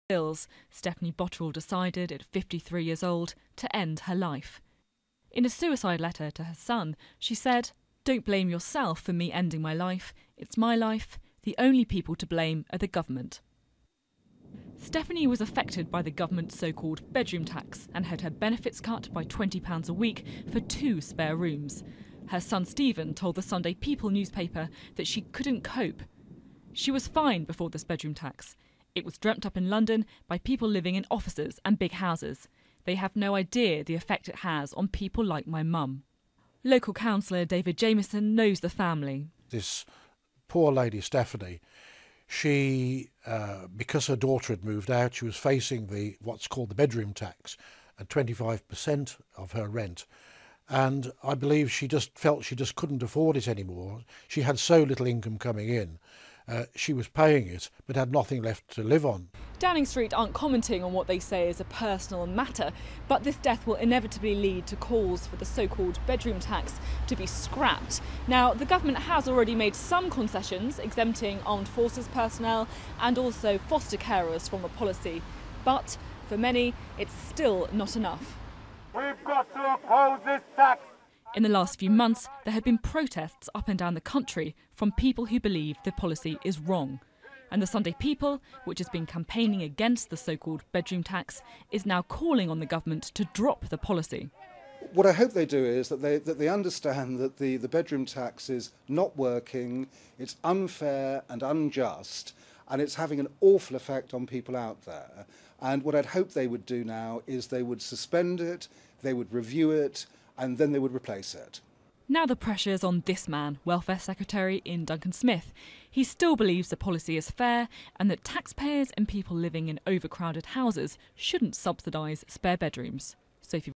bills, Stephanie Bottrill decided at 53 years old to end her life. In a suicide letter to her son, she said, "Don't blame yourself for me ending my life. It's my life. The only people to blame are the government." Stephanie was affected by the government's so-called bedroom tax and had her benefits cut by £20 a week for 2 spare rooms. Her son Stephen told the Sunday People newspaper that she couldn't cope. She was fine before this bedroom tax. It was dreamt up in London by people living in offices and big houses. They have no idea the effect it has on people like my mum. Local councillor David Jamieson knows the family. This poor lady, Stephanie, she, because her daughter had moved out, she was facing what's called the bedroom tax at 25% of her rent. And I believe she just felt she just couldn't afford it anymore. She had so little income coming in. She was paying it, but had nothing left to live on. Downing Street aren't commenting on what they say is a personal matter, but this death will inevitably lead to calls for the so-called bedroom tax to be scrapped. Now, the government has already made some concessions, exempting armed forces personnel and also foster carers from the policy. But for many, it's still not enough. We've got to oppose this tax. In the last few months, there have been protests up and down the country from people who believe the policy is wrong. And the Sunday People, which has been campaigning against the so-called bedroom tax, is now calling on the government to drop the policy. What I hope they do is that they understand that the bedroom tax is not working, it's unfair and unjust, and it's having an awful effect on people out there. And what I'd hope they would do now is they would suspend it, they would review it, and then they would replace it. Now the pressure's on this man, Welfare Secretary Ian Duncan-Smith. He still believes the policy is fair and that taxpayers and people living in overcrowded houses shouldn't subsidise spare bedrooms. Sophie